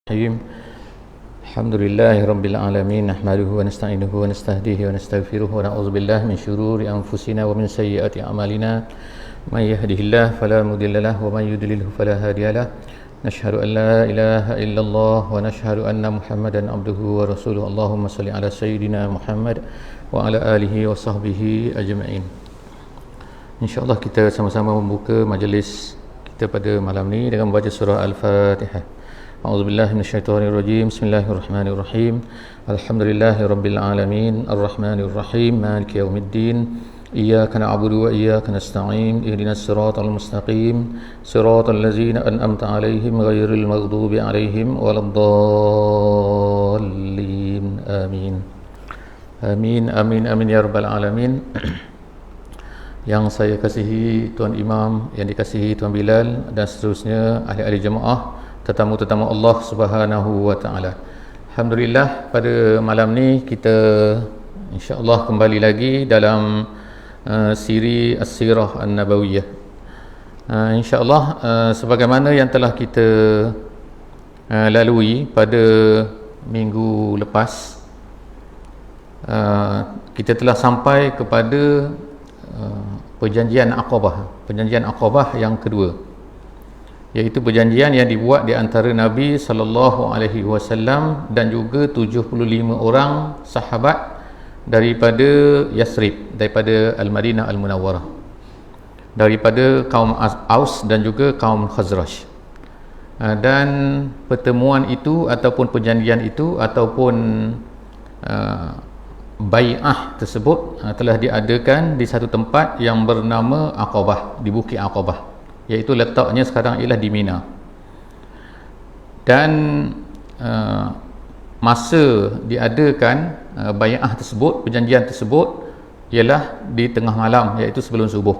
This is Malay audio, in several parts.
الرحيم الحمد لله رب العالمين نحمده ونستعينه ونستهديه ونستغفره ونعوذ بالله من شرور أنفسنا ومن سيئات أعمالنا من يهده الله فلا مضل له ومن يضلله فلا هادي له نشهد أن لا إله إلا الله ونشهد أن محمدا عبده ورسوله اللهم صل على سيدنا محمد وعلى آله وصحبه أجمعين. InsyaAllah kita sama-sama membuka majlis kita pada malam ni dengan membaca surah Al-Fatihah. A'udzubillahi minasyaitonirrajim. Bismillahirrahmanirrahim. Alhamdulillahirabbil alamin, arrahmanirrahim, maliki yaumiddin. Iyyaka na'budu wa iyyaka nasta'in. Ihdinas siratal mustaqim, siratal ladzina an'amta 'alaihim ghairil maghdubi 'alaihim waladdallin. Amin. Amin amin amin ya rabbal alamin. Yang saya kasihi Tuan Imam, yang dikasihi Tuan Bilal dan seterusnya ahli-ahli jemaah, tetamu-tetamu Allah Subhanahu wa taala. Alhamdulillah, pada malam ni kita insya-Allah kembali lagi dalam siri As-Sirah An-Nabawiyah. Insya-Allah sebagaimana yang telah kita lalui pada minggu lepas, kita telah sampai kepada perjanjian Aqabah yang kedua, iaitu perjanjian yang dibuat di antara Nabi sallallahu alaihi wasallam dan juga 75 orang sahabat daripada Yasrib, daripada Al-Madinah Al-Munawwarah, daripada kaum Aus dan juga kaum Khazraj. Dan pertemuan itu ataupun perjanjian itu ataupun bai'ah tersebut telah diadakan di satu tempat yang bernama Aqabah, di Bukit Aqabah, iaitu letaknya sekarang ialah di Mina. Dan masa diadakan bai'ah tersebut, perjanjian tersebut ialah di tengah malam, iaitu sebelum subuh.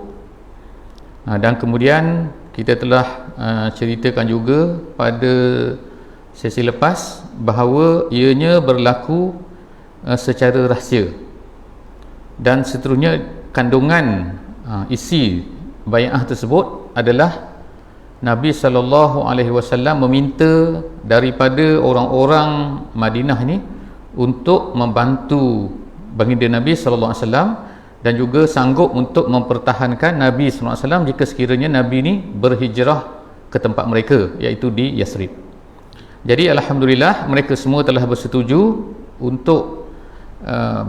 Dan kemudian kita telah ceritakan juga pada sesi lepas bahawa ianya berlaku secara rahsia, dan seterusnya kandungan isi bai'ah tersebut adalah Nabi sallallahu alaihi wasallam meminta daripada orang-orang Madinah ni untuk membantu baginda Nabi sallallahu alaihi wasallam dan juga sanggup untuk mempertahankan Nabi sallallahu alaihi wasallam jika sekiranya Nabi ni berhijrah ke tempat mereka, iaitu di Yasrib. Jadi alhamdulillah mereka semua telah bersetuju untuk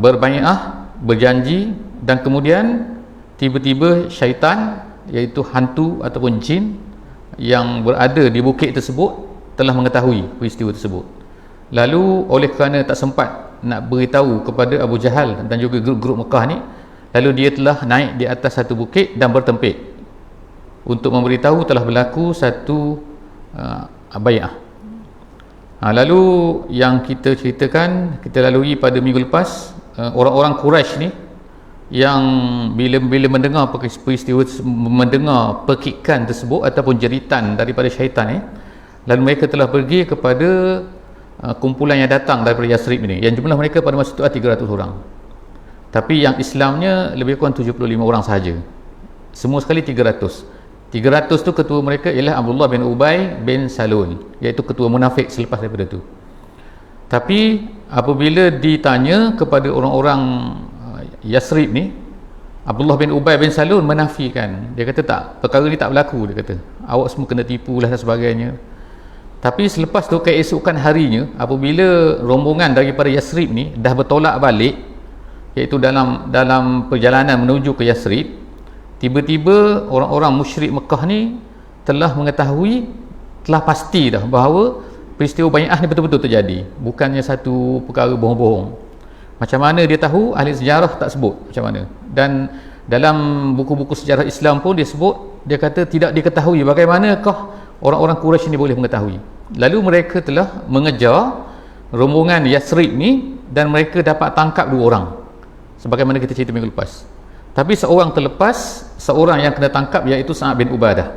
berbai'ah, berjanji, dan kemudian tiba-tiba syaitan, iaitu hantu ataupun jin yang berada di bukit tersebut telah mengetahui peristiwa tersebut. Lalu oleh kerana tak sempat nak beritahu kepada Abu Jahal dan juga grup-grup Mekah ni, lalu dia telah naik di atas satu bukit dan bertempik untuk memberitahu telah berlaku satu bai'ah. Lalu yang kita ceritakan, kita lalui pada minggu lepas, orang-orang Quraisy ni yang bila mendengar peristiwa, mendengar pekikan tersebut ataupun jeritan daripada syaitan ni, lalu mereka telah pergi kepada kumpulan yang datang daripada Yasrib ini, yang jumlah mereka pada masa itu 300 orang, tapi yang Islamnya lebih kurang 75 orang sahaja. Semua sekali 300 tu ketua mereka ialah Abdullah bin Ubay bin Salul, iaitu ketua munafik selepas daripada itu. Tapi apabila ditanya kepada orang-orang Yasrib ni, Abdullah bin Ubay bin Salul menafikan. Dia kata tak, perkara ni tak berlaku. Dia kata awak semua kena tipu lah dan sebagainya. Tapi selepas tu, keesokan harinya, apabila rombongan daripada Yasrib ni dah bertolak balik, iaitu dalam perjalanan menuju ke Yasrib, tiba-tiba orang-orang musyrik Mekah ni telah mengetahui, telah pasti dah bahawa peristiwa bai'ah ni betul-betul terjadi, bukannya satu perkara bohong-bohong. Macam mana dia tahu? Ahli sejarah tak sebut macam mana, dan dalam buku-buku sejarah Islam pun dia sebut, dia kata tidak diketahui bagaimanakah orang-orang Quraisy ni boleh mengetahui. Lalu mereka telah mengejar rombongan Yasrib ni dan mereka dapat tangkap 2 orang, sebagaimana kita cerita minggu lepas. Tapi seorang terlepas, seorang yang kena tangkap, iaitu Sa'ad bin Ubadah.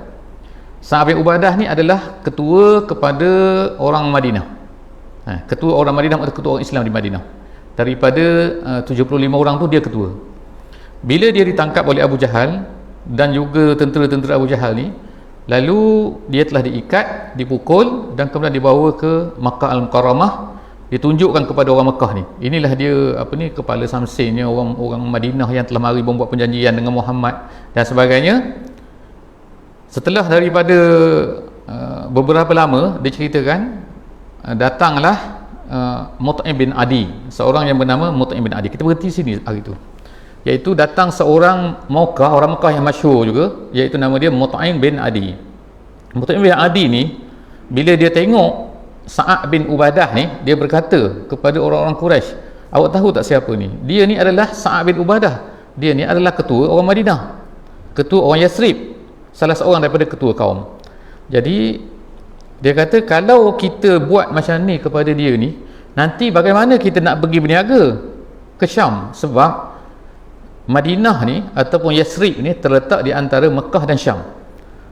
Sa'ad bin Ubadah ni adalah ketua kepada orang Madinah. Ketua orang Madinah atau ketua orang Islam di Madinah. Daripada 75 orang tu dia ketua. Bila dia ditangkap oleh Abu Jahal dan juga tentera-tentera Abu Jahal ni, Lalu dia telah diikat, dipukul dan kemudian dibawa ke Makkah Al-Mukarramah, ditunjukkan kepada orang Mekah ni. Inilah dia kepala Samsin ni, orang Madinah yang telah mari membuat perjanjian dengan Muhammad dan sebagainya. Setelah daripada beberapa lama diceritakan, datanglah Mut'im bin Adi, seorang yang bernama Mut'im bin Adi. Kita berhenti sini hari itu. Iaitu datang seorang Makkah, orang Makkah yang masyhur juga, iaitu nama dia Mut'im bin Adi. Mut'im bin Adi ni bila dia tengok Sa'ad bin Ubadah ni, dia berkata kepada orang-orang Quraisy, awak tahu tak siapa ni? Dia ni adalah Sa'ad bin Ubadah. Dia ni adalah ketua orang Madinah, ketua orang Yathrib, salah seorang daripada ketua kaum. Jadi dia kata, kalau kita buat macam ni kepada dia ni, nanti bagaimana kita nak pergi berniaga ke Syam? Sebab Madinah ni ataupun Yathrib ni terletak di antara Mekah dan Syam.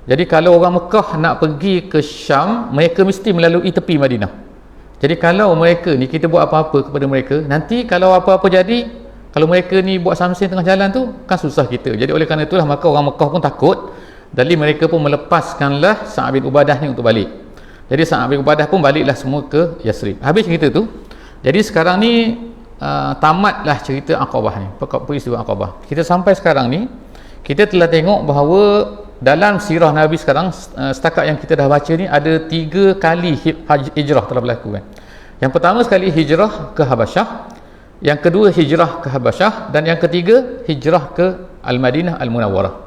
Jadi kalau orang Mekah nak pergi ke Syam, mereka mesti melalui tepi Madinah. Jadi kalau mereka ni, kita buat apa-apa kepada mereka, nanti kalau apa-apa jadi, kalau mereka ni buat samsin tengah jalan tu, kan susah kita. Jadi oleh kerana itulah maka orang Mekah pun takut, dan mereka pun melepaskanlah Sa'ad bin Ubadah ni untuk balik. Jadi Sa'ad bin Ubadah pun baliklah semua ke Yathrib. Habis cerita tu. Jadi sekarang ni tamatlah cerita Aqabah ni, peristiwa Aqabah. Kita sampai sekarang ni, kita telah tengok bahawa dalam sirah Nabi sekarang, setakat yang kita dah baca ni, ada 3 kali hijrah telah berlaku kan. Yang pertama sekali hijrah ke Habasyah, yang kedua hijrah ke Habasyah, dan yang ketiga hijrah ke Al-Madinah Al-Munawwarah.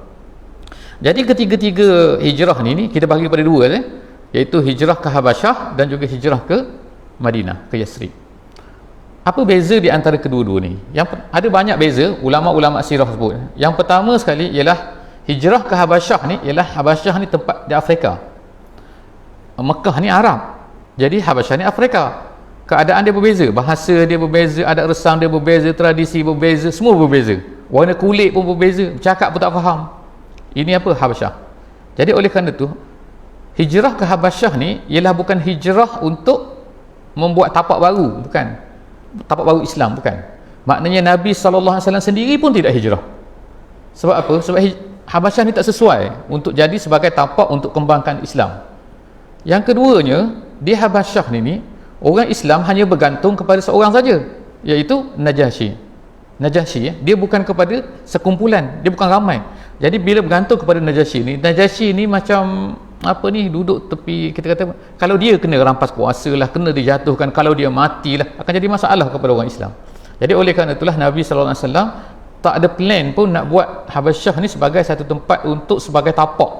Jadi ketiga-tiga hijrah ni kita bagi pada 2 iaitu hijrah ke Habasyah dan juga hijrah ke Madinah, ke Yathrib. Apa beza di antara kedua-dua ni? Ada banyak beza ulama-ulama sirah sebut. Yang pertama sekali ialah hijrah ke Habasyah ni, ialah Habasyah ni tempat di Afrika, Mekah ni Arab, jadi Habasyah ni Afrika. Keadaan dia berbeza, bahasa dia berbeza, adat resam dia berbeza, tradisi berbeza, semua berbeza, warna kulit pun berbeza, bercakap pun tak faham. Ini apa? Habasyah. Jadi oleh kerana tu, hijrah ke Habasyah ni ialah bukan hijrah untuk membuat tapak baru, bukan tapak baru Islam, bukan. Maknanya Nabi SAW sendiri pun tidak hijrah. Sebab apa? Sebab Habasyah ni tak sesuai untuk jadi sebagai tapak untuk kembangkan Islam. Yang keduanya, di Habasyah ni orang Islam hanya bergantung kepada seorang saja, iaitu Najasyi. Najasyi dia bukan kepada sekumpulan, dia bukan ramai. Jadi bila bergantung kepada Najasyi ni macam apa ni, duduk tepi, kita kata kalau dia kena rampas kuasa lah, kena dijatuhkan, kalau dia matilah, akan jadi masalah kepada orang Islam. Jadi oleh kerana itulah Nabi SAW tak ada plan pun nak buat Habasyah ni sebagai satu tempat untuk sebagai tapak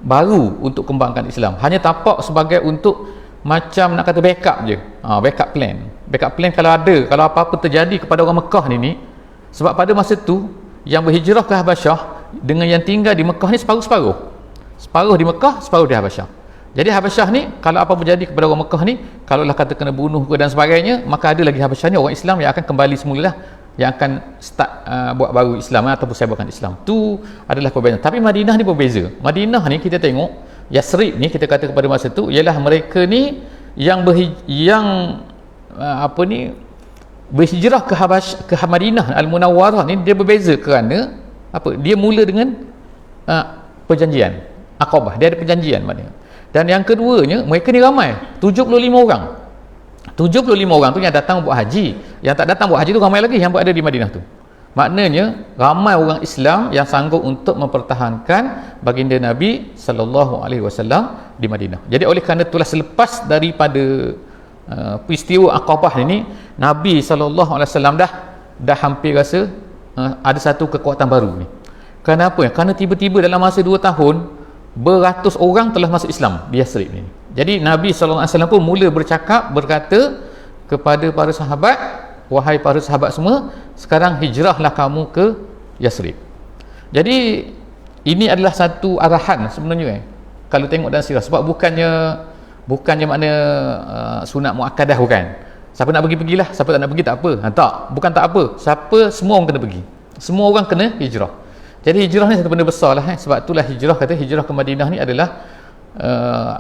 baru untuk kembangkan Islam. Hanya tapak sebagai untuk macam nak kata backup je, backup plan kalau ada, kalau apa-apa terjadi kepada orang Mekah ni. Sebab pada masa tu yang berhijrah ke Habasyah dengan yang tinggal di Mekah ni separuh di Mekah, separuh di Habasyah. Jadi Habasyah ni kalau apa berjadi kepada orang Mekah ni, kalaulah kata kena bunuh ke dan sebagainya, maka ada lagi Habasyah ni orang Islam yang akan kembali semula, yang akan start buat baru Islam ataupun sebarkan Islam. Tu adalah perbezaan. Tapi Madinah ni berbeza. Madinah ni kita tengok, Yathrib ni kita kata kepada masa tu ialah mereka ni yang berhijrah ke Madinah Al-Munawwarah ni, dia berbeza kerana apa? Dia mula dengan perjanjian Aqabah, dia ada perjanjian maknanya. Dan yang keduanya, mereka ni ramai, 75 orang. 75 orang tu yang datang buat haji. Yang tak datang buat haji tu ramai lagi yang berada di Madinah tu. Maknanya ramai orang Islam yang sanggup untuk mempertahankan baginda Nabi SAW di Madinah. Jadi oleh kerana itulah selepas daripada peristiwa Aqabah ini, Nabi SAW dah hampir rasa ada satu kekuatan baru ni. Kenapa? Kerana tiba-tiba dalam masa 2 tahun beratus orang telah masuk Islam di Yathrib ni. Jadi Nabi SAW pun mula berkata kepada para sahabat, wahai para sahabat semua, sekarang hijrahlah kamu ke Yathrib. Jadi ini adalah satu arahan sebenarnya kalau tengok dalam sirah. Sebab bukannya makna sunat muakkadah, bukan. Siapa nak pergi-pergilah, siapa tak nak pergi tak apa. Tak, bukan tak apa. Semua orang kena pergi. Semua orang kena hijrah. Jadi hijrah ni satu benda besar lah. Sebab itulah hijrah ke Madinah ni adalah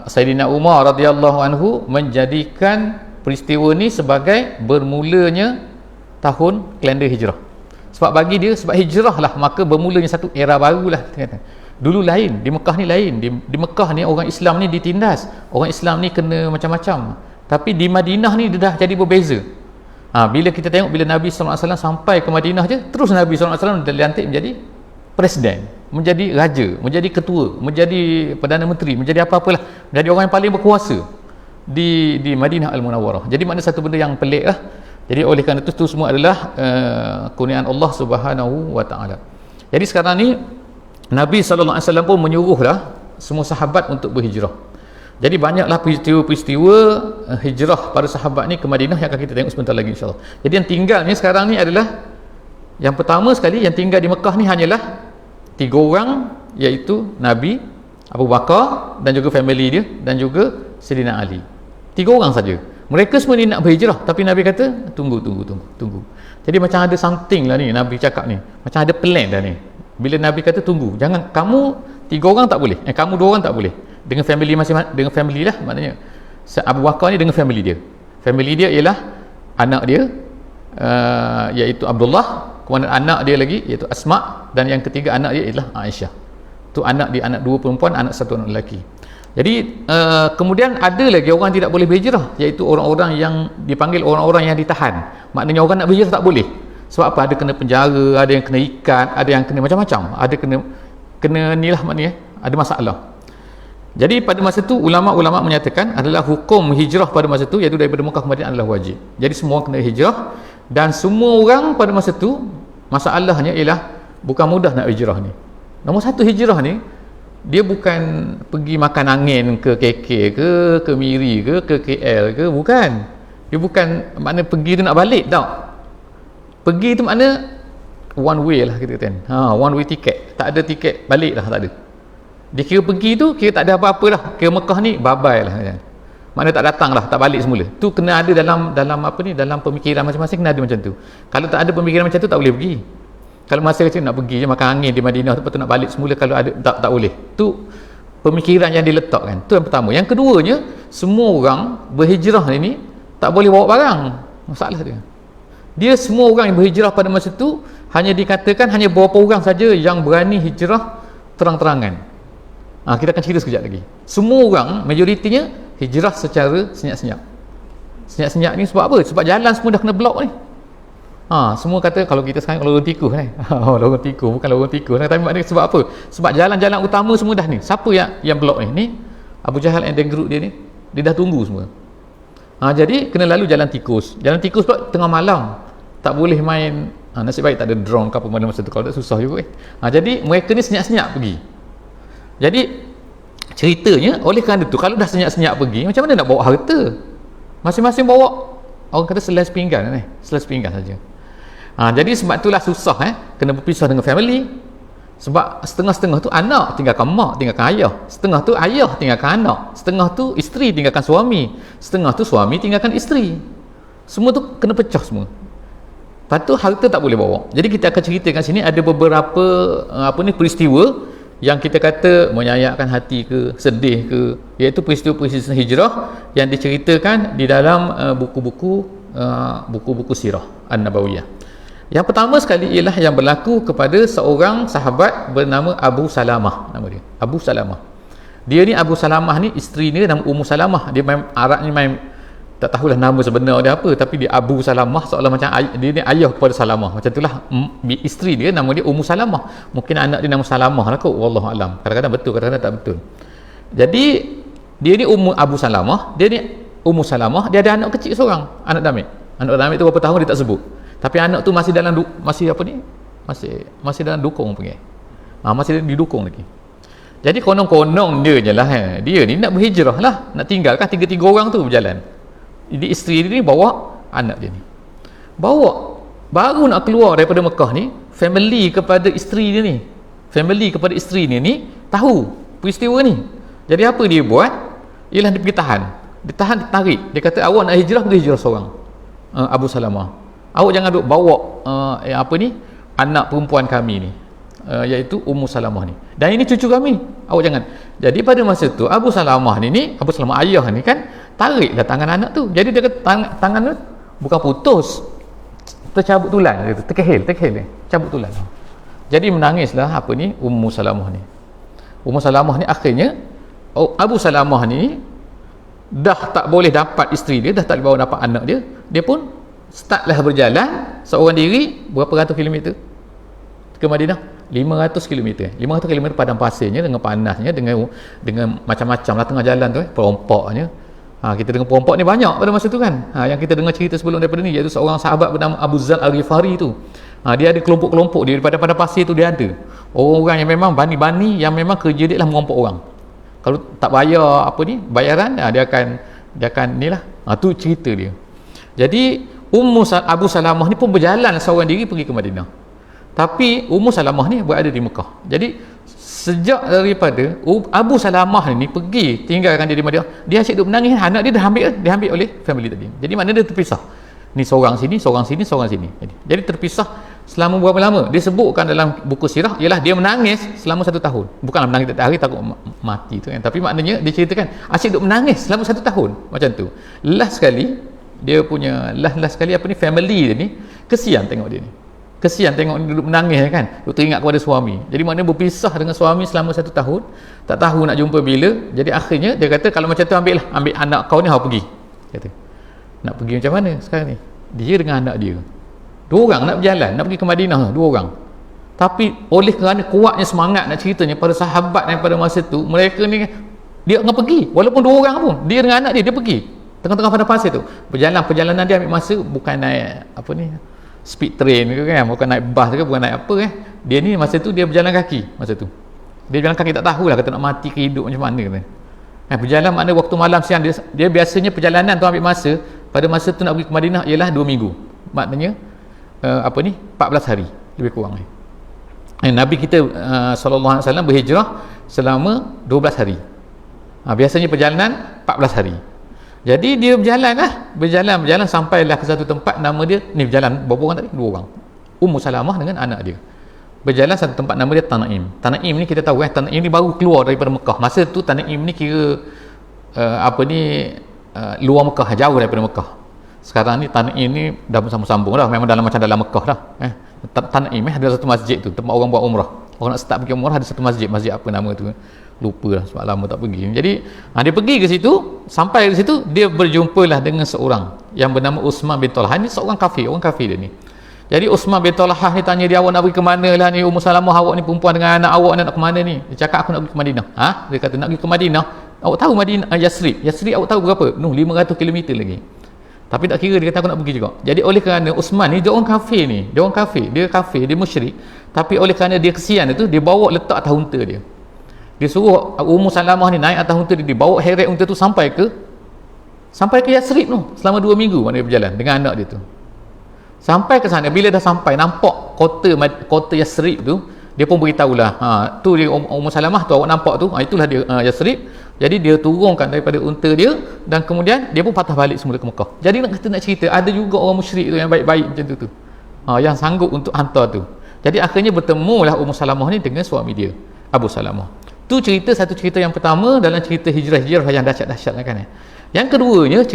Sayyidina Umar radhiyallahu anhu menjadikan peristiwa ni sebagai bermulanya tahun kalender hijrah. Sebab bagi dia, sebab hijrah lah maka bermulanya satu era baru lah. Dulu lain, di Mekah ni lain. Di Mekah ni orang Islam ni ditindas, orang Islam ni kena macam-macam. Tapi di Madinah ni dia dah jadi berbeza. Bila kita tengok, bila Nabi SAW sampai ke Madinah je, terus Nabi SAW dilantik menjadi presiden, menjadi raja, menjadi ketua, menjadi Perdana Menteri, menjadi apa-apalah, menjadi orang yang paling berkuasa di Madinah Al-Munawwarah. Jadi makna satu benda yang pelik lah. Jadi oleh kerana itu semua adalah kurniaan Allah Subhanahu wa taala. Jadi sekarang ni Nabi SAW pun menyuruhlah semua sahabat untuk berhijrah. Jadi banyaklah peristiwa-peristiwa hijrah para sahabat ni ke Madinah yang akan kita tengok sebentar lagi insya-Allah. Jadi yang tinggal ni sekarang ni adalah, yang pertama sekali yang tinggal di Mekah ni hanyalah 3 orang, iaitu Nabi, Abu Bakar dan juga family dia, dan juga Sayyidina Ali. 3 orang saja. Mereka semua ni nak berhijrah, tapi Nabi kata tunggu. Jadi macam ada something lah ni Nabi cakap ni, macam ada plan dah ni. Bila Nabi kata tunggu, jangan kamu 3 orang tak boleh, kamu 2 orang tak boleh, dengan family masing-masing, dengan family lah, maknanya Abu Bakar ni dengan family dia. Family dia ialah anak dia, iaitu Abdullah, kemudian anak dia lagi iaitu Asma, dan yang ketiga anak dia ialah Aisyah. Tu anak dia, anak 2 perempuan, anak 1 anak lelaki. Jadi kemudian ada lagi orang tidak boleh berhijrah, iaitu orang-orang yang dipanggil orang-orang yang ditahan. Maknanya orang nak berhijrah tak boleh. Sebab apa? Ada kena penjara, ada yang kena ikat, ada yang kena macam-macam, ada kena ni lah, maknanya ada masalah. Jadi pada masa tu ulama-ulama menyatakan adalah hukum hijrah pada masa tu, iaitu daripada Mekah ke Madinah adalah wajib. Jadi semua kena hijrah, dan semua orang pada masa tu masalahnya ialah bukan mudah nak hijrah ni. Nombor satu, hijrah ni dia bukan pergi makan angin ke KK ke Miri ke KL ke, bukan. Dia bukan makna pergi tu nak balik, tau. Pergi tu makna one way lah kita kata. One way ticket. Tak ada tiket balik lah, tak ada. Dia kira pergi tu, kira tak ada apa-apa lah. Kira Mekah ni bye-bye lah. Makna tak datang lah, tak balik semula. Tu kena ada dalam apa ni, dalam pemikiran masing-masing kena ada macam tu. Kalau tak ada pemikiran macam tu, tak boleh pergi. Kalau masa kecil nak pergi je makan angin di Madinah, lepas tu nak balik semula, kalau ada tak boleh. Tu pemikiran yang diletakkan. Tu yang pertama. Yang keduanya, semua orang berhijrah ni tak boleh bawa barang. Masalah dia. Dia semua orang yang berhijrah pada masa tu hanya dikatakan hanya beberapa orang saja yang berani hijrah terang-terangan. Kita akan cerita sekejap lagi. Semua orang, majoritinya hijrah secara senyap-senyap. Senyap-senyap ni sebab apa? Sebab jalan semua dah kena blok ni. Semua kata kalau kita sekarang lorong tikus ni. Lorong tikus, bukan lorong tikus. Tapi maknanya sebab apa? Sebab jalan-jalan utama semua dah ni. Siapa yang blok ni? Ni Abu Jahal and the group dia ni, dia dah tunggu semua. Jadi kena lalu jalan tikus. Jalan tikus pula tengah malam. Tak boleh main. Nasib baik tak ada drone ke apa pada masa tu. Kalau tak susah juga. Jadi mereka ni senyap-senyap pergi. Jadi ceritanya oleh kerana tu, kalau dah senyap-senyap pergi, macam mana nak bawa harta? Masing-masing bawa, orang kata selai sepinggan ni. Selai sepinggan saja. Jadi sebab itulah susah kena berpisah dengan family. Sebab setengah-setengah tu anak tinggalkan mak, tinggalkan ayah. Setengah tu ayah tinggalkan anak. Setengah tu isteri tinggalkan suami. Setengah tu suami tinggalkan isteri. Semua tu kena pecah semua. Lepas tu harta tak boleh bawa. Jadi kita akan ceritakan sini ada beberapa peristiwa yang kita kata menyayakkan hati ke, sedih ke, iaitu peristiwa-peristiwa hijrah yang diceritakan di dalam buku-buku sirah An-Nabawiyah. Yang pertama sekali ialah yang berlaku kepada seorang sahabat bernama Abu Salamah, nama dia Abu Salamah. Dia ni Abu Salamah ni, isteri dia nama Ummu Salamah. Dia main Arab ni main tak tahulah nama sebenar dia apa, tapi dia Abu Salamah seolah macam dia ni ayah kepada Salamah. Macam itulah isteri dia, nama dia Ummu Salamah. Mungkin anak dia nama Salamah lah kot, wallahu alam. Kadang-kadang betul, kadang-kadang tak betul. Jadi dia ni Abu Salamah, dia ni Ummu Salamah, dia ada anak kecil seorang, anak Damit. Anak Damit tu berapa tahun dia tak sebut. Tapi anak tu masih dalam masih dalam dukung panggil. Masih didukung lagi. Jadi konon-konon dia je lah, dia ni nak berhijrah lah, nak tinggalkan tiga-tiga orang tu berjalan. Jadi isteri dia ni bawa anak dia ni. Bawa baru nak keluar daripada Mekah ni, family kepada isteri dia ni. Family kepada isteri dia ni tahu peristiwa ni. Jadi apa dia buat? Ialah dia pergi tahan. Dia tahan, dia tarik. Dia kata awak nak hijrah, pergi hijrah seorang. Abu Salamah. Awak jangan duk bawa anak perempuan kami ni, iaitu Ummu Salamah ni, dan ini cucu kami, awak jangan. Jadi pada masa tu Abu Salamah ni Abu Salamah ayah ni kan, tariklah tangan anak tu. Jadi dia kata tangan tu bukan putus, tercabut tulang, terkehil cabut tulang. Jadi menangislah Ummu Salamah ni. Ummu Salamah ni akhirnya Abu Salamah ni dah tak boleh dapat isteri dia, dah tak boleh bawa dapat anak dia, dia pun startlah berjalan seorang diri berapa ratus kilometer ke Madinah. 500 km 500 km padang pasirnya, dengan panasnya, dengan macam-macam lah tengah jalan tu, perompaknya. Kita dengar perompak ni banyak pada masa tu kan. Yang kita dengar cerita sebelum daripada ni, iaitu seorang sahabat bernama Abu Zal Al-Ghifari tu. Dia ada kelompok-kelompok dia daripada padang pasir tu, dia ada orang-orang yang memang bani-bani yang memang kerja dia lah merompok orang. Kalau tak bayar bayaran, dia akan ni lah. Tu cerita dia. Jadi Abu Salamah ni pun berjalan seorang diri pergi ke Madinah. Tapi Ummu Salamah ni berada di Mekah. Jadi sejak daripada Abu Salamah ni pergi tinggalkan dia di Madinah, dia asyik duk menangis. Anak dia dah ambil oleh family tadi. Jadi maknanya dia terpisah. Ni seorang sini, seorang sini, seorang sini. Jadi terpisah selama berapa lama? Dia sebutkan dalam buku sirah ialah dia menangis selama 1 tahun. Bukanlah menangis tiap hari takut mati tu kan. Tapi maknanya dia ceritakan asyik duk menangis selama 1 tahun macam tu. Last sekali dia punya last sekali family dia ni kesian tengok dia ni. Kesian tengok dia duduk menangis kan, duduk teringat kepada suami. Jadi maknanya berpisah dengan suami selama 1 tahun, tak tahu nak jumpa bila. Jadi akhirnya dia kata, kalau macam tu ambil anak kau ni, hau pergi. Kata, nak pergi macam mana sekarang ni? Dia dengan anak dia, 2 orang nak berjalan, nak pergi ke Madinah, 2 orang. Tapi oleh kerana kuatnya semangat nak ceritanya para sahabat yang pada masa tu, mereka ni dia akan pergi, walaupun 2 orang pun, dia dengan anak dia pergi tengah-tengah padang pasir tu. Perjalanan dia ambil masa, bukan naik speed train ke kan, bukan naik bas ke, bukan naik apa kan. Dia ni masa tu dia berjalan kaki. Masa tu dia berjalan kaki, tak tahulah kata nak mati ke hidup macam mana kata. Berjalan makna waktu malam siang. Dia biasanya perjalanan tu ambil masa, pada masa tu nak pergi ke Madinah ialah 2 minggu. Maknanya 14 hari lebih kurang. Nabi kita sallallahu alaihi wasallam berhijrah selama 12 hari. Biasanya perjalanan 14 hari. Jadi dia berjalan sampailah ke satu tempat, nama dia ni, berjalan berapa orang tadi? 2 orang. Ummu Salamah dengan anak dia. Berjalan satu tempat, nama dia Tanaim. Tanaim ni kita tahu Tanaim ni baru keluar daripada Mekah. Masa tu Tanaim ni kira luar Mekah, jauh daripada Mekah. Sekarang ni Tanaim ni dah bersambung-sambung dah, memang dalam Mekah dah. Tanaim ada satu masjid tu, tempat orang buat umrah. Orang nak start pergi umrah ada satu masjid apa nama tu? Lupa lah sebab lama tak pergi. Jadi dia pergi ke situ, sampai ke situ dia berjumpalah dengan seorang yang bernama Utsman bin Talhah. Ni seorang kafir, orang kafir dia ni. Jadi Utsman bin Talhah ni tanya dia, awak nak pergi ke mana lah ni Ummu Salamah, awak ni perempuan dengan anak awak nak ke mana ni? Dia cakap, aku nak pergi ke Madinah. Dia kata nak pergi ke Madinah. Awak tahu Madinah, Yasrib awak tahu berapa? 500 km lagi. Tapi tak kira, dia kata aku nak pergi juga. Jadi oleh kerana Utsman ni dia orang kafir ni, dia musyrik, tapi oleh kerana dia kesian itu, dia bawa letak atas unta dia. Dia suruh Ummu Salamah ni naik atas unta dia, bawa heret unta tu sampai ke Yasrib tu selama 2 minggu mana dia berjalan dengan anak dia tu. Sampai ke sana, bila dah sampai nampak kota Yasrib tu, dia pun beritahulah, tu dia Ummu Salamah tu, awak nampak tu, itulah dia Yasrib. Jadi dia turunkan daripada unta dia, dan kemudian dia pun patah balik semula ke Mekah. Jadi nak cerita, ada juga orang musyrik tu yang baik-baik macam tu yang sanggup untuk hantar tu. Jadi akhirnya bertemulah Ummu Salamah ni dengan suami dia, Abu Salamah. Tu satu cerita yang pertama dalam cerita hijrah yang dahsyat-dahsyat kan. Yang keduanya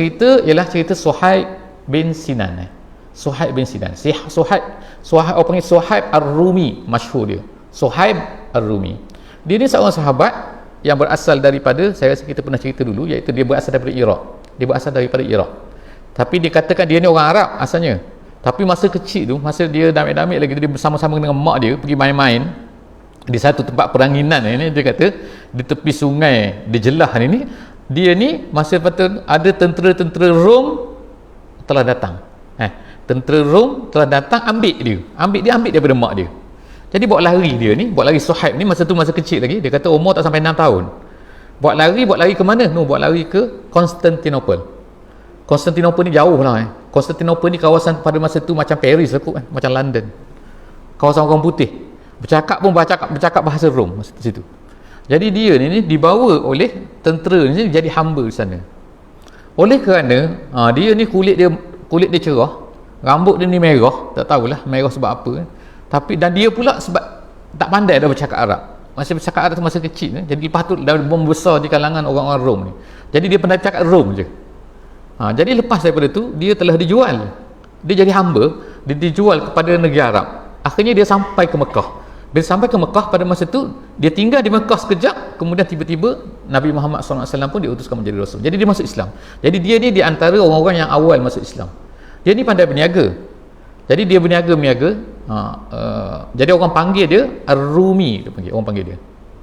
ialah cerita Suhaib bin Sinan. Suhaib bin Sinan. Suhaib orang panggil Suhaib Ar-Rumi, masyhur dia. Suhaib Ar-Rumi. Dia ni seorang sahabat yang berasal daripada, saya rasa kita pernah cerita dulu, iaitu dia berasal daripada Iraq. Tapi dikatakan dia ni orang Arab asalnya. Tapi masa kecil tu, masa dia damik-damik lagi, dia bersama-sama dengan mak dia pergi main-main di satu tempat peranginan ni. Dia kata di tepi sungai di Jelah ni, dia ni masa patut ada tentera-tentera Rom telah datang. Tentera Rom telah datang ambil dia daripada mak dia. Jadi buat lari Suhaib ni masa kecil lagi, dia kata umur tak sampai 6 tahun. Buat lari ke mana? Buat lari ke Konstantinopel. Konstantinopel ni jauh lah. Konstantinopel ni kawasan pada masa tu macam Paris lah, macam London, kawasan orang putih. Bercakap bahasa Rom masa situ. Jadi dia ni dibawa oleh tentera ni jadi hamba di sana. Oleh kerana dia ni kulit dia cerah, rambut dia ni merah, tak tahulah merah sebab apa. Tapi dan dia pula sebab tak pandai dah bercakap Arab. Masih bercakap Arab tu masa kecil, jadi lepas tu dah membesar di kalangan orang-orang Rom ni. Jadi dia pandai cakap Rom je. Jadi lepas daripada tu dia telah dijual. Dia jadi hamba, dia dijual kepada negara Arab. Akhirnya dia sampai ke Mekah. Bila sampai ke Mekah pada masa tu, dia tinggal di Mekah sekejap, kemudian tiba-tiba Nabi Muhammad SAW pun diutuskan menjadi Rasul. Jadi dia masuk Islam. Jadi dia ni di antara orang-orang yang awal masuk Islam. Dia ni pandai berniaga. Jadi dia berniaga-niaga. Jadi orang panggil dia Ar-Rumi, orang panggil dia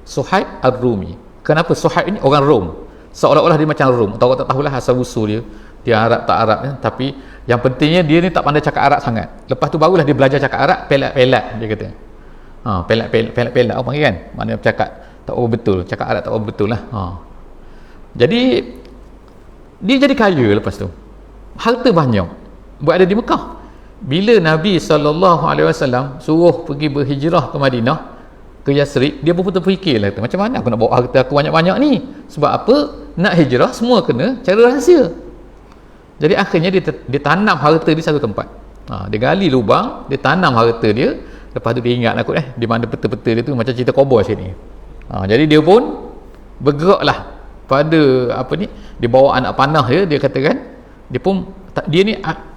Suhaib Ar-Rumi. Kenapa Suhaib ni orang Rom? Seolah-olah dia macam Rom. Tahu tak tahulah asal usul dia Arab tak Arab ya. Tapi yang pentingnya dia ni tak pandai cakap Arab sangat. Lepas tu barulah dia belajar cakap Arab, pelat-pelat dia kata. Pelat-pelat apa panggil kan? Maknanya cakap tak betul, cakap Arab tak betul lah. Jadi dia jadi kaya lepas tu. Harta banyak. Berada di Mekah. Bila Nabi SAW suruh pergi berhijrah ke Madinah, ke Yasrib, dia pun terfikirlah, macam mana aku nak bawa harta aku banyak-banyak ni? Sebab apa? Nak hijrah semua kena cara rahsia. Jadi akhirnya dia tanam harta di satu tempat. Dia gali lubang, dia tanam harta dia. Lepas tu dia ingat aku di mana peta-peta dia tu macam cerita koboi sini. Jadi dia pun bergeraklah pada dia bawa anak panah dia katakan,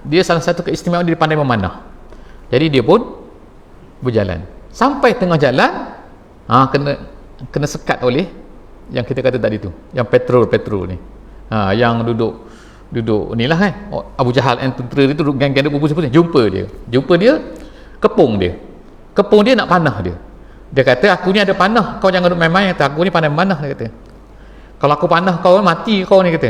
dia salah satu keistimewaan dia pandai memanah. Jadi dia pun berjalan sampai tengah jalan, kena sekat oleh yang kita kata tadi tu, yang petrol ni, yang duduk inilah kan, Abu Jahal and tentera dia tu, geng-geng dia berpusing-pusing, jumpa dia, kepung dia nak panah dia kata, aku ni ada panah, kau jangan duduk main-main, kata aku ni pandai memanah, dia kata, kalau aku panah kau mati kau ni, kata.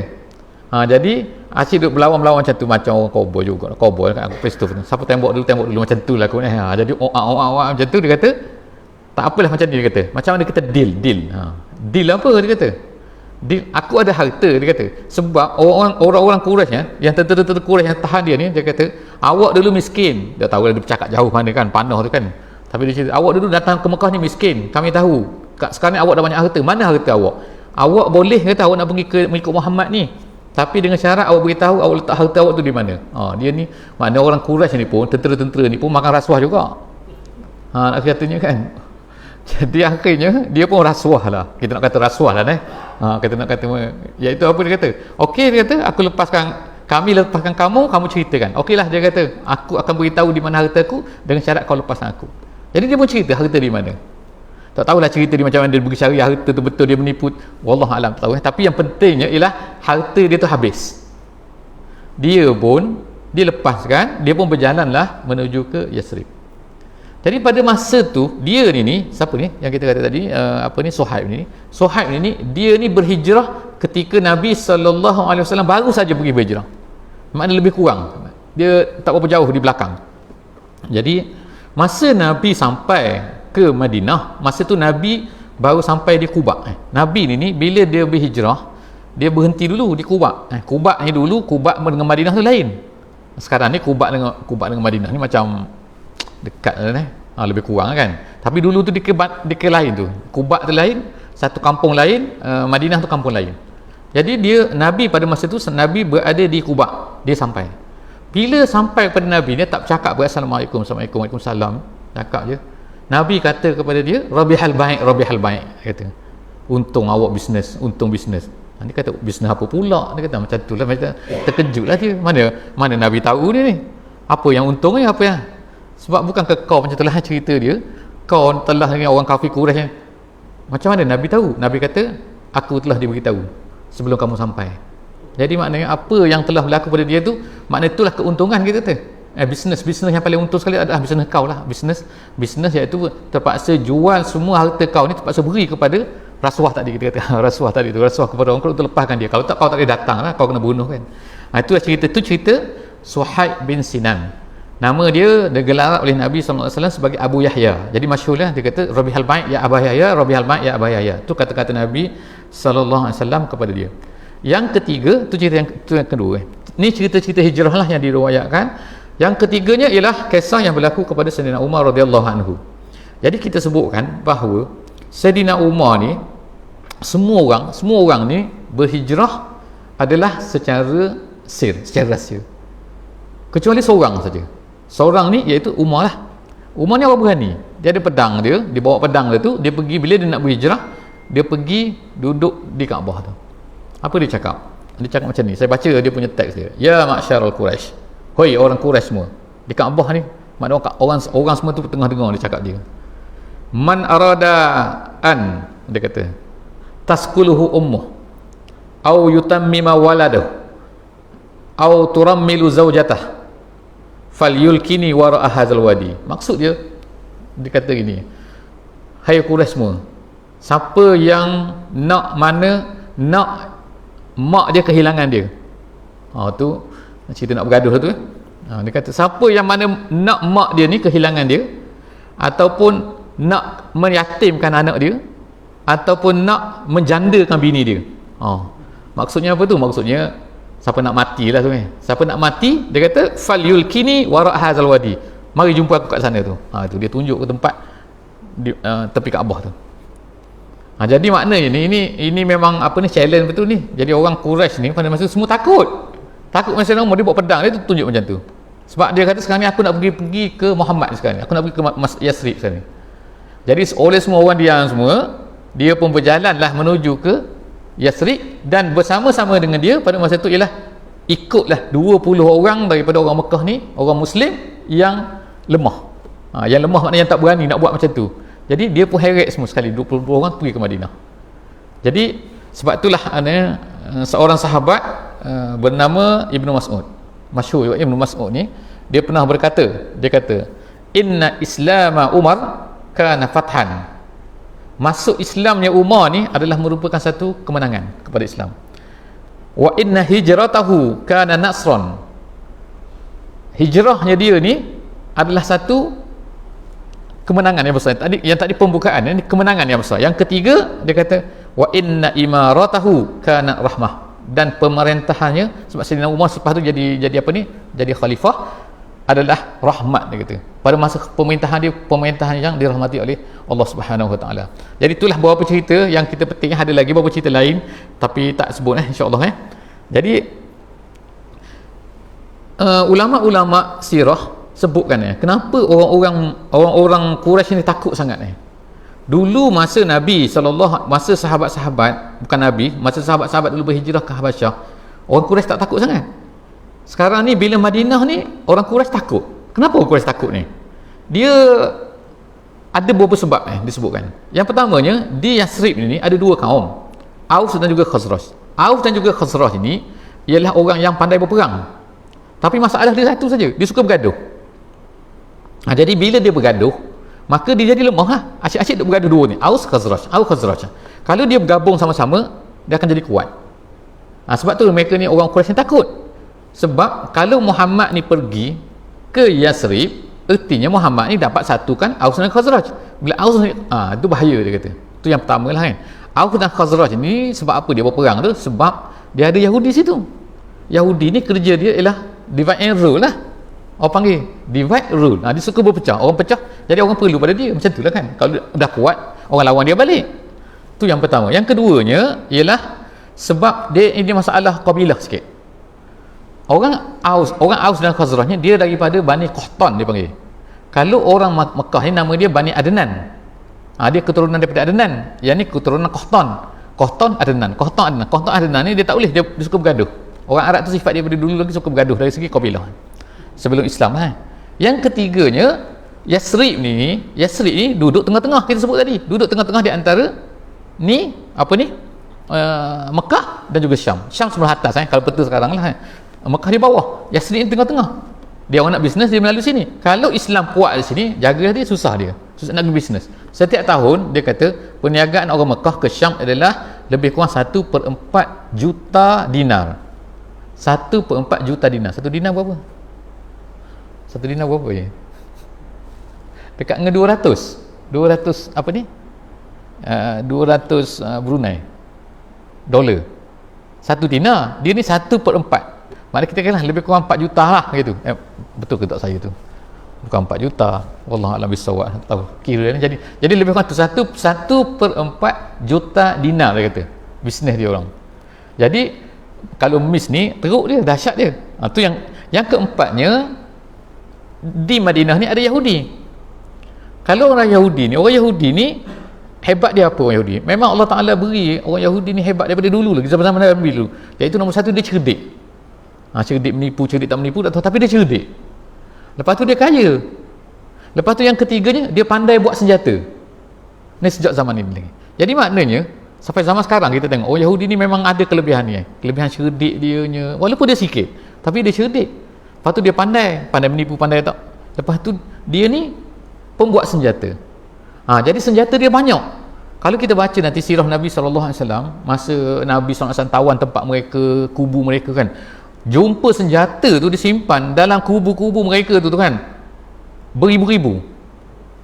Jadi asyik duduk berlawan-lawan macam tu, macam orang koboi juga, koboi kan, aku pistol siapa tembok dulu macam tu lah aku ni. Jadi macam tu dia kata, tak apalah macam ni, dia kata, macam mana kita deal deal apa, dia kata, deal, aku ada harta, dia kata, sebab orang-orang Quraisy yang tentera-tentera Quraisy yang tahan dia ni, dia kata, awak dulu miskin, dia tahu dia bercakap jauh mana kan, panah tu kan, tapi dia cerita, awak dulu datang ke Mekah ni miskin, kami tahu, sekarang ni awak dah banyak harta, mana harta awak boleh kata awak nak pergi mengikut Muhammad ni, tapi dengan syarat awak beritahu awak letak harta awak tu di mana. Dia ni, maknanya orang Quraisy ni pun, tentera-tentera ni pun makan rasuah juga, nak katanya kan. Jadi akhirnya dia pun rasuah lah, kita nak kata rasuah lah kita nak kata, iaitu apa dia kata, okey, dia kata, kami lepaskan kamu ceritakan, okey lah, dia kata, aku akan beritahu di mana harta aku dengan syarat kau lepaskan aku. Jadi dia pun cerita harta di mana. Tak tahulah cerita dia macam mana dia pergi cari harta tu betul, dia menipu, wallahu alam, tak tahu. Tapi yang pentingnya ialah harta dia tu habis. Dia lepaskan, dia pun berjalanlah menuju ke Yasrib. Jadi pada masa tu dia ni siapa ni yang kita kata tadi, Suhaib ni dia ni berhijrah ketika Nabi SAW baru saja pergi berhijrah. Maknanya lebih kurang, dia tak berapa jauh di belakang. Jadi masa Nabi sampai ke Madinah, masa tu Nabi baru sampai di Quba. Nabi ni bila dia berhijrah, dia berhenti dulu di Quba. Quba ni dulu, Quba dengan Madinah tu lain. Sekarang ni Quba dengan Madinah ni macam dekat lah, lebih kurang kan. Tapi dulu tu di lain tu, Quba tu lain, satu kampung lain, Madinah tu kampung lain. Jadi Nabi pada masa tu, Nabi berada di Quba. Dia sampai, bila sampai kepada Nabi, dia tak bercakap Assalamualaikum, Waalaikumsalam, cakap je. Nabi kata kepada dia, Rabihal baik, kata, untung awak bisnes. Dia kata, bisnes apa pula? Dia kata macam tu lah, macam terkejut lah dia, mana Nabi tahu dia ni apa yang untung ni, apa yang, sebab bukan ke kau macam telah cerita dia, kau telah dengan orang kafir Quraisy. Macam mana Nabi tahu? Nabi kata, aku telah diberitahu sebelum kamu sampai. Jadi maknanya apa yang telah berlaku pada dia tu, maknanya itulah keuntungan kita tu. Bisnes yang paling untung sekali adalah bisnes kau lah. Bisnes iaitu terpaksa jual semua harta kau ni, terpaksa beri kepada rasuah tadi, kita kata rasuah kepada orang untuk lepaskan dia. Kalau tak, kau tak boleh datang lah, kau kena bunuh kan. Itulah cerita Suhaib bin Sinan. Nama dia digelar oleh Nabi SAW sebagai Abu Yahya. Jadi masyhur lah, dia kata Rabihal baik ya Aba Yahya, Rabihal baik ya Aba Yahya. Itu kata-kata Nabi SAW kepada dia. Yang ketiga, itu yang kedua. Ini cerita-cerita hijrah lah yang diriwayatkan. Yang ketiganya ialah kisah yang berlaku kepada Sayyidina Umar radhiyallahu anhu. Jadi kita sebutkan bahawa Sayyidina Umar ni, semua orang ni berhijrah adalah secara rahsia, kecuali seorang saja. Seorang ni iaitu Umar lah. Umar ni orang berani, dia ada pedang dia bawa pedang dia tu, dia pergi, bila dia nak berhijrah, dia pergi duduk di Kaabah tu. Apa dia cakap? Dia cakap macam ni, saya baca dia punya teks dia. Ya ma'syarul Quraisy, hoi orang Quraisy semua, di Kaabah ni, maknanya orang semua tu tengah dengar dia cakap dia. man arada an, dia kata, taskuluhu ummuh au yutammima waladahu au turammilu zaujatah falyulkini wara'a hadzal wadi. Maksud dia kata gini, hai Quraisy semua, siapa yang nak mak dia kehilangan dia, tu cerita nak bergaduh tu, dia kata siapa yang mana nak mak dia ni kehilangan dia, ataupun nak menyatimkan anak dia, ataupun nak menjandakan bini dia. Maksudnya apa tu? Maksudnya siapa nak mati lah tu kan. Siapa nak mati, dia kata falyulkini wara' hadzal wadi, mari jumpa aku kat sana tu. Tu dia tunjuk ke tempat tepi Kaabah tu. Jadi maknanya ini memang apa ni, challenge betul ni. Jadi orang Quraisy ni pada masa tu semua takut masa nama dia bawa pedang, dia tu tunjuk macam tu. Sebab dia kata sekarang ni aku nak pergi ke Muhammad sekarang ni, aku nak pergi ke Yasrib sekarang ni. Jadi oleh semua orang diam semua, dia pun berjalanlah menuju ke Yasrib, dan bersama-sama dengan dia pada masa itu ialah ikutlah 20 orang daripada orang Mekah ni, orang Muslim yang lemah. Yang lemah maknanya yang tak berani nak buat macam tu. Jadi dia pun heret semua sekali, 20 orang pergi ke Madinah. Jadi sebab itulah seorang sahabat bernama Ibnu Mas'ud, masyhur juga Ibnu Mas'ud ni, dia pernah berkata, dia kata, inna islama Umar kana fathan. Masuk Islamnya Umar ni adalah merupakan satu kemenangan kepada Islam. Wa inna hijratahu kana nasran. Hijrahnya dia ni adalah satu kemenangan yang besar. Yang tadi pembukaan, ini kemenangan yang besar. Yang ketiga, dia kata wa inna imaratahu kana rahmah, dan pemerintahannya, sebab Sayyidina Umar selepas tu jadi apa ni? Jadi khalifah, adalah rahmat, dia kata. Pada masa pemerintahan yang dirahmati oleh Allah Subhanahu Wa Taala. Jadi itulah beberapa cerita yang kita petik. Ada lagi beberapa cerita lain tapi tak sebut insya-Allah. Jadi ulama-ulama sirah sebutkan kenapa orang Quraisy ni takut sangat Dulu masa Nabi masa sahabat-sahabat, bukan Nabi, masa sahabat-sahabat dulu berhijrah ke Habasyah, orang Quraisy tak takut sangat. Sekarang ni bila Madinah ni, orang Quraisy takut. Kenapa orang Quraisy takut ni? Dia ada beberapa sebab disebutkan. Yang pertamanya, di Yasrib ni ada dua kaum, Aus dan juga Khazraj. Aus dan juga Khazraj ini ialah orang yang pandai berperang. Tapi masalah dia satu saja, dia suka bergaduh. Jadi bila dia bergaduh, maka dia jadi lemah. Asyik-asyik dia bergaduh dua ni, Aus Khazraj. Kalau dia bergabung sama-sama, dia akan jadi kuat. Sebab tu mereka ni orang Quraisy takut. Sebab kalau Muhammad ni pergi ke Yasrib, ertinya Muhammad ni dapat satukan Aus dan Khazraj. Bila Aus ni, itu bahaya, dia kata. Itu yang pertama lah Aus dan Khazraj ni sebab apa dia berperang tu? Sebab dia ada Yahudi situ. Yahudi ni kerja dia ialah divide and rule lah. Orang panggil divide rule. Dia suka berpecah. Orang pecah, jadi orang perlu pada dia. Macam tu lah kan. Kalau dah kuat, orang lawan dia balik. Tu yang pertama. Yang keduanya ialah sebab dia ini masalah kabilah sikit. Orang Aus dan Khazraj ni dia daripada Bani Qahtan, dia panggil. Kalau orang Mekah ni nama dia Bani Adnan. Dia keturunan daripada Adnan. Yang ni keturunan Qahtan. Qahtan Adnan ni dia tak boleh, dia suka bergaduh. Orang Arab tu sifat dia daripada dulu lagi suka bergaduh dari segi kabilah. Sebelum Islam Yang ketiganya, Yasrib ni duduk tengah-tengah, kita sebut tadi. Duduk tengah-tengah di antara ni Mekah dan juga Syam. Syam sebelah atas kalau peta sekarang lah. Mekah di bawah, Yasrib di tengah-tengah. Dia orang nak bisnes, dia melalui sini. Kalau Islam kuat di sini, jaga dia susah nak pergi bisnes. Setiap tahun dia kata perniagaan orang Mekah ke Syam adalah lebih kurang 1/4 juta dinar. 1/4 juta dinar. Satu dinar berapa? Satu dinar berapa je? Dekat dengan 200 apa ni? 200 Brunei dolar. Satu dinar, dia ni 1/4. Maknanya kita kira lebih kurang 4 juta lah gitu. Betul ke tak saya tu? Bukan 4 juta. Wallahu a'lam bissawab. Tak tahu. Kira ni jadi lebih kurang tu 1/4 juta dinar, dia kata. Bisnes dia orang. Jadi kalau mis ni teruk dia, dahsyat dia. Tu yang keempatnya, di Madinah ni ada Yahudi. Kalau orang Yahudi ni hebat dia apa orang Yahudi? Memang Allah Ta'ala beri orang Yahudi ni hebat daripada dulu lagi, zaman-zaman Nabi dulu. Iaitu nombor satu, dia cerdik. Cerdik menipu, cerdik tak menipu tak tahu, tapi dia cerdik. Lepas tu dia kaya. Lepas tu yang ketiganya, dia pandai buat senjata. Ni sejak zaman ini lagi. Jadi maknanya sampai zaman sekarang kita tengok, oh Yahudi ni memang ada kelebihan ni, kelebihan cerdik dia nya, walaupun dia sikit tapi dia cerdik. Lepas tu dia pandai menipu, pandai tak. Lepas tu dia ni pembuat senjata. Jadi senjata dia banyak. Kalau kita baca nanti sirah Nabi SAW, masa Nabi SAW tawan tempat mereka, kubu mereka kan, jumpa senjata tu disimpan dalam kubu-kubu mereka tu kan, beribu-ribu.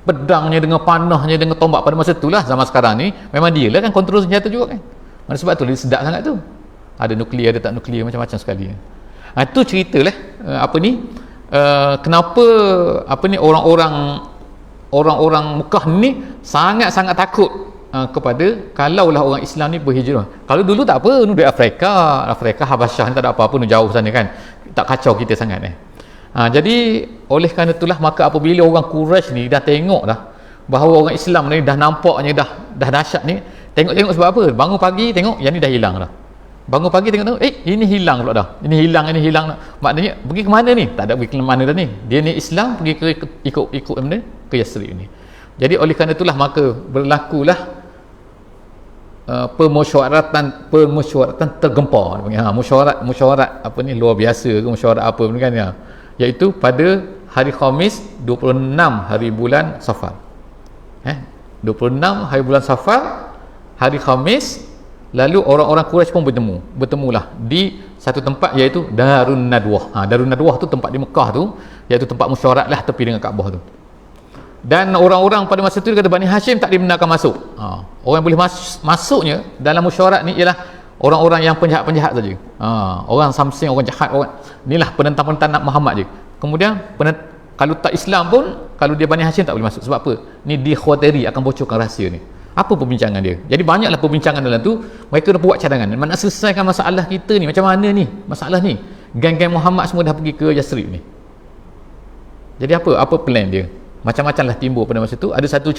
Pedangnya dengan panahnya dengan tombak pada masa itulah. Zaman sekarang ni memang dia lah kan kontrol senjata juga kan. Mana sebab tu dia sedap sangat tu. Ada nuklear, ada tak nuklear, macam-macam sekali. Itu ceritalah kenapa orang-orang Mekah ni sangat-sangat takut kepada kalaulah orang Islam ni berhijrah. Kalau dulu tak apa, dari Afrika, Habasyah ni tak ada apa-apa, jauh sana kan, tak kacau kita sangat jadi oleh kerana itulah maka apabila orang Quraisy ni dah tengok dah bahawa orang Islam ni dah nampaknya dah dahsyat ni, tengok sebab apa, bangun pagi tengok yang ni dah hilang dah, bangun pagi tengok ini hilang pula dah, ini hilang maknanya pergi ke mana ni, tak ada pergi ke mana dah ni, dia ni Islam pergi ke ikut mana ke Yasrib ni. Jadi oleh kerana itulah maka berlakulah permusyawaratan tergempar, mesyuarat apa ni luar biasa ke, mesyuarat apa pun kan ya, iaitu pada hari Khamis 26 hari bulan Safar. 26 hari bulan Safar, hari Khamis, lalu orang-orang Quraisy pun bertemulah di satu tempat iaitu Darun Nadwah. Darun Nadwah tu tempat di Mekah tu, iaitu tempat mesyuarat lah tepi dengan Kaabah tu. Dan orang-orang pada masa itu dia kata Bani Hashim tak dibenarkan masuk. Orang yang boleh masuknya dalam mesyuarat ni ialah orang-orang yang penjahat-penjahat saja. Orang samsing, orang jahat, inilah penentang-penentang Muhammad je. Kemudian kalau tak Islam pun, kalau dia Bani Hashim tak boleh masuk. Sebab apa? Ni dikhawatiri akan bocorkan rahsia ni. Apa perbincangan dia? Jadi banyaklah perbincangan dalam tu. Mereka dah buat cadangan, mana selesaikan masalah kita ni, macam mana ni masalah ni. Geng-geng Muhammad semua dah pergi ke Yasrib ni. Jadi apa plan dia? Macam-macam lah timbul pada masa tu. Ada satu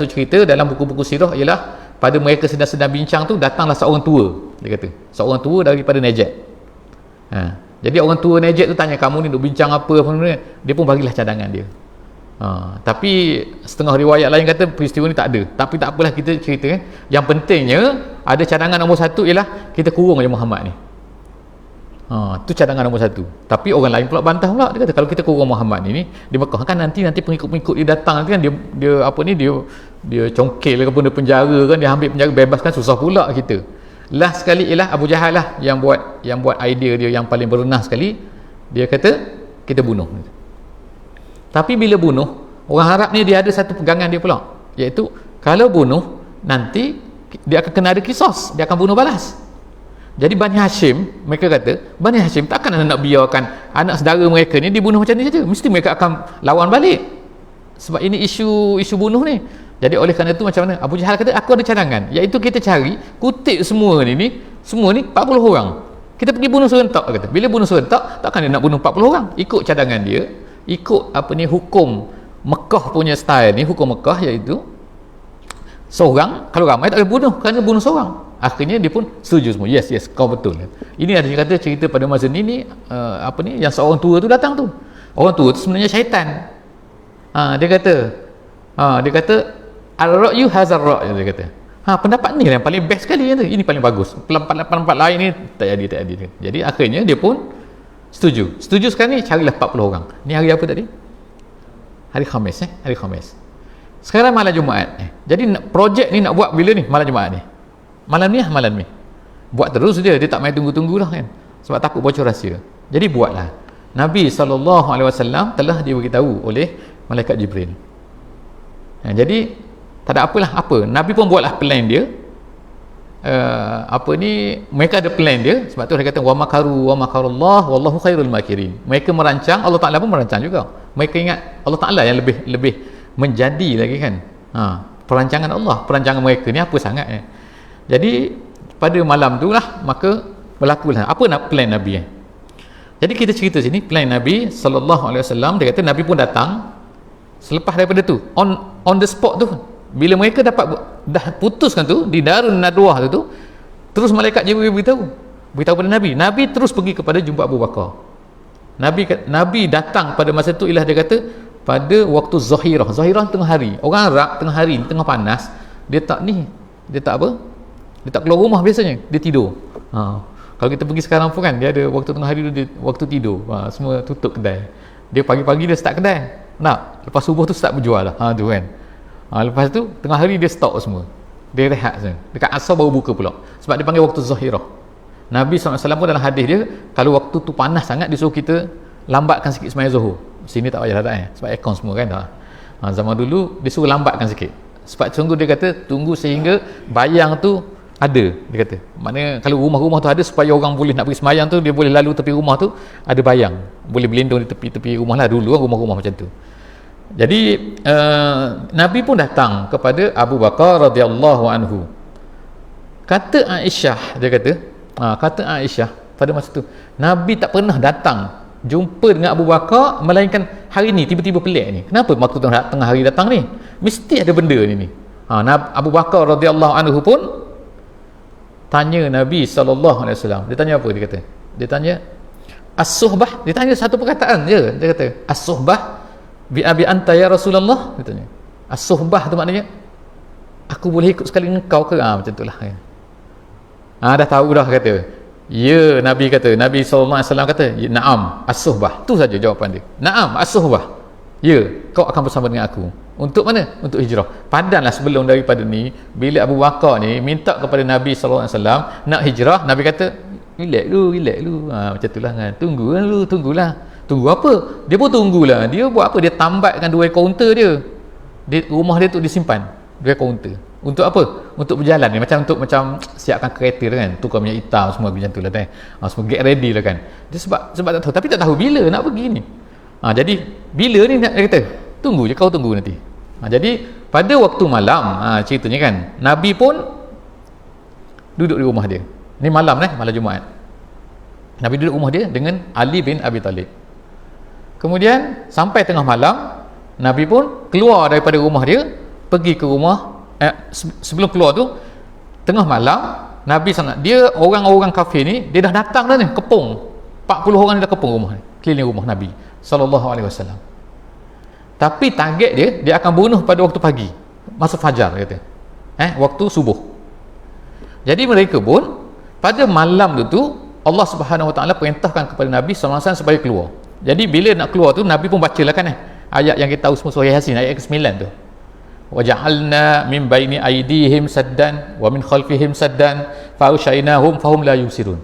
cerita dalam buku-buku sirah ialah pada mereka sedang bincang tu, datanglah seorang tua, dia kata seorang tua daripada Najd. Jadi orang tua Najd tu tanya, kamu ni duk bincang apa, dia pun bagilah cadangan dia. Tapi setengah riwayat lain kata peristiwa ni tak ada, tapi tak apalah, kita cerita kan. Yang pentingnya ada cadangan nombor satu ialah kita kurung je Muhammad ni. Tu cadangan nombor satu. Tapi orang lain pula bantah pula, dia kata kalau kita kurung Muhammad ni di Mekah kan, nanti pengikut-pengikut dia datang nanti kan, dia congkel ke pun, dia penjara kan, dia ambil penjara, bebaskan, susah pula kita. Last sekali ialah Abu Jahal lah yang buat idea dia yang paling berenah sekali. Dia kata kita bunuh. Tapi bila bunuh, orang Arab ni dia ada satu pegangan dia pula, iaitu kalau bunuh nanti dia akan kena ada kisos, dia akan bunuh balas. Jadi Bani Hashim, mereka kata Bani Hashim takkan nak biarkan anak saudara mereka ni dibunuh macam ni saja, mesti mereka akan lawan balik, sebab ini isu bunuh ni. Jadi oleh kerana itu macam mana, Abu Jahal kata aku ada cadangan, iaitu kita cari kutip semua ni 40 orang, kita pergi bunuh serentak. Kata bila bunuh serentak, takkan dia nak bunuh 40 orang, ikut cadangan dia, ikut hukum Mekah punya style ni, hukum Mekah, iaitu seorang, kalau ramai tak boleh bunuh, kerana bunuh seorang. Akhirnya dia pun setuju semua, yes kau betul. Ini ada kata cerita pada masa ni yang seorang tua tu datang tu, orang tua tu sebenarnya syaitan. Dia kata al-ra'yu hazar ra', dia kata pendapat ni yang paling best sekali, ini paling bagus, pendapat lain ni tak jadi. Jadi akhirnya dia pun setuju sekarang ni carilah 40 orang. Ni hari apa tadi? Hari Khamis. Hari Khamis. Sekarang malam Jumaat. Jadi projek ni nak buat bila ni? Malam Jumaat ni. Malam ni buat terus dia tak main tunggu-tunggu lah kan, sebab takut bocor rahsia. Jadi buatlah. Nabi SAW telah diberitahu oleh Malaikat Jibril. Jadi tak ada apalah Nabi pun buatlah plan dia. Mereka ada plan dia, sebab tu dia kata wa makaru wa makarullah wallahu khairul makirin. Mereka merancang, Allah Ta'ala pun merancang juga. Mereka ingat Allah Ta'ala yang lebih menjadi lagi kan. Perancangan Allah, perancangan mereka ni apa sangat Jadi pada malam tu lah maka berlakulah apa nak plan Nabi. Jadi kita cerita sini plan Nabi SAW. Dia kata Nabi pun datang selepas daripada tu, on the spot tu, bila mereka dah putuskan tu di Darun Nadwah tu, terus malaikat Jibril beritahu pada Nabi terus pergi kepada jumpa Abu Bakar. Nabi datang pada masa tu ialah dia kata pada waktu zahirah. Zahirah tengah hari. Orang Arab tengah hari, tengah panas, dia tak apa? Dia tak keluar rumah biasanya, dia tidur. Kalau kita pergi sekarang pun kan, dia ada waktu tengah hari tu, dia waktu tidur. Semua tutup kedai. Dia pagi-pagi dia start kedai. Lepas subuh tu start berjual lah. Tu kan. Lepas tu tengah hari dia stop semua. Dia rehat saja. Dekat asar baru buka pula. Sebab dia panggil waktu zahirah. Nabi SAW pun dalam hadis dia, kalau waktu tu panas sangat, dia suruh kita lambatkan sikit sembahyang zuhur. Sini tak payah tak sebab aircon semua kan tak. Zaman dulu dia suruh lambatkan sikit. Sebab dia kata tunggu sehingga bayang tu ada, dia kata. Maknanya kalau rumah-rumah tu ada, supaya orang boleh nak pergi sembahyang tu, dia boleh lalu tepi rumah tu, ada bayang. Boleh berlindung di tepi-tepi rumah lah dulu, rumah-rumah macam tu. Jadi Nabi pun datang kepada Abu Bakar radhiyallahu anhu. Kata Aisyah, dia kata, kata Aisyah pada masa tu, Nabi tak pernah datang jumpa dengan Abu Bakar melainkan hari ni tiba-tiba pelik ni. Kenapa waktu tengah hari datang ni? Mesti ada benda ni. Abu Bakar radhiyallahu anhu pun tanya Nabi SAW. Dia tanya apa? Dia kata, dia tanya as-suhbah. Dia tanya satu perkataan je. Dia kata as-suhbah bi abi anta ya Rasulullah. Dia tanya as-suhbah tu maknanya aku boleh ikut sekali dengan kau ke? Macam tu lah. Dah tahu dah, kata. Ya, Nabi kata, Nabi SAW kata, ya, na'am as-suhbah. Tu saja jawapan dia. Na'am as-suhbah. Ya, kau akan bersama dengan aku. Untuk mana? Untuk hijrah. Padanlah sebelum daripada ni, bila Abu Bakar ni minta kepada Nabi SAW nak hijrah, Nabi kata, relax dulu. Macam tu lah kan. Tunggulah. Tunggu apa? Dia pun tunggulah. Dia buat apa? Dia tambatkan 2 kaunter dia. Rumah dia tu disimpan 2 kaunter. Untuk apa? Untuk berjalan ni. Macam siapkan kereta lah kan. Tukar minyak hitam semua macam tu lah kan. Semua get ready lah kan. Dia sebab tak tahu. Tapi tak tahu bila nak pergi ni. Jadi bila ni nak, dia kata, tunggu je, kau tunggu nanti. Jadi pada waktu malam, ceritanya kan, Nabi pun duduk di rumah dia. Ni malam Jumaat. Nabi duduk rumah dia dengan Ali bin Abi Talib. Kemudian sampai tengah malam, Nabi pun keluar daripada rumah dia, pergi ke rumah. Sebelum keluar tu, tengah malam, Nabi dia orang-orang kafir ni, dia dah datang dah ni, kepung 40 orang dia dah kepung rumah ni, keliling rumah Nabi SAW. Tapi target dia akan bunuh pada waktu pagi, masa fajar, kata, waktu subuh. Jadi mereka pun pada malam tu Allah Subhanahu Wa Taala perintahkan kepada Nabi SAW supaya keluar. Jadi bila nak keluar tu, Nabi pun bacalah kan ayat yang kita tahu semua, surah Yasin ayat ke-9 tu. Waja'alna min baini aydihim saddan wa min khalfihim saddan fa ushaynahum fahum la yubsirun.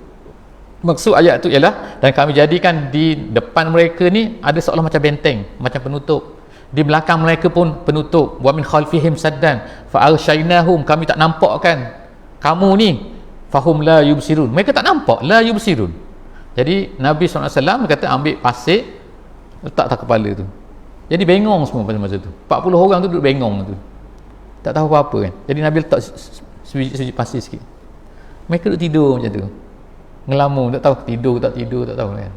Maksud ayat tu ialah, dan kami jadikan di depan mereka ni ada seolah macam benteng, macam penutup. Di belakang mereka pun penutup. Wa min khalfihim saddan fa ushaynahum, kami tak nampakkan kamu ni, fahum la yubsirun, mereka tak nampak, la yubsirun. Jadi Nabi SAW kata ambil pasir, letak atas kepala tu. Jadi bengong semua pada masa tu. 40 orang tu duduk bengong tu. Tak tahu apa-apa kan. Jadi Nabi letak sebiji pasir sikit. Mereka duduk tidur macam tu. Ngelamun, tak tahu tidur tak tahu kan.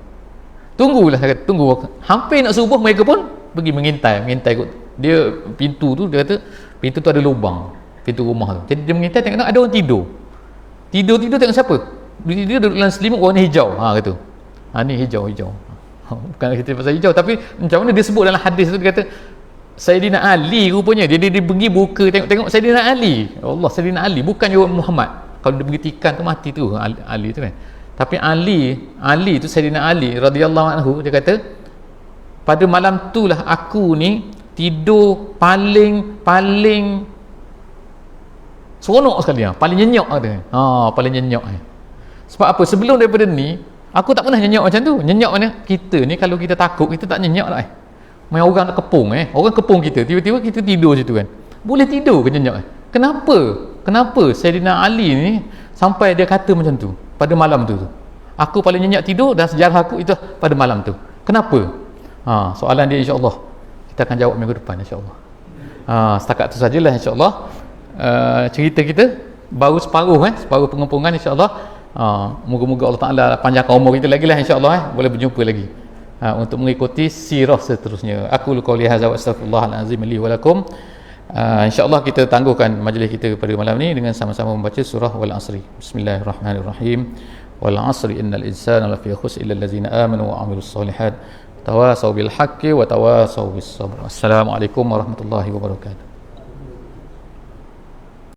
Tunggulah, tunggu. Hampir nak subuh, mereka pun pergi mengintai kot. Dia pintu tu, dia kata pintu tu ada lubang, pintu rumah tu. Jadi dia mengintai, tengok ada orang tidur. Tidur tengok siapa? Dia duduk dalam selimut warna hijau. Kata. Ni hijau. Bukan kita pasal hijau, tapi macam mana dia sebut dalam hadis tu, dia kata Sayyidina Ali rupanya. Dia pergi buka, tengok Sayyidina Ali. Allah, Sayyidina Ali, bukan Muhammad. Kalau dia pergi tikan tu mati tu Ali tu kan. Tapi Ali tu, Sayyidina Ali radhiyallahu anhu, dia kata pada malam tu lah aku ni tidur paling seronok sekali, paling nyenyak ada. Paling nyenyak. Sebab apa? Sebelum daripada ni aku tak pernah nyenyak macam tu. Nyenyak mana? Kita ni kalau kita takut, kita tak nyenyak lah. Main orang nak kepung orang kepung kita, tiba-tiba kita tidur situ kan. Boleh tidur ke nyenyak? Kenapa Sayyidina Ali ni sampai dia kata macam tu pada malam tu? Aku paling nyenyak tidur, dan sejarah aku itu pada malam tu. Kenapa? Soalan dia insya-Allah kita akan jawab minggu depan insya-Allah. Setakat tu sajalah insya-Allah. Cerita kita baru separuh pengempungan insya-Allah. Moga-moga Allah Ta'ala panjangkan umur kita lagi lah insya-Allah. Boleh berjumpa lagi untuk mengikuti sirah seterusnya. Aku qouli hadza wa astaghfirullahalazim li wa lakum. InsyaAllah kita tangguhkan majlis kita pada malam ni dengan sama-sama membaca surah Wal Asri. Bismillahirrahmanirrahim. Wal asri innal insana lafi khusr illa allazina amanu wa amilus solihat tawasau bil haqqi wa tawasau bis sabr. Assalamualaikum warahmatullahi wabarakatuh.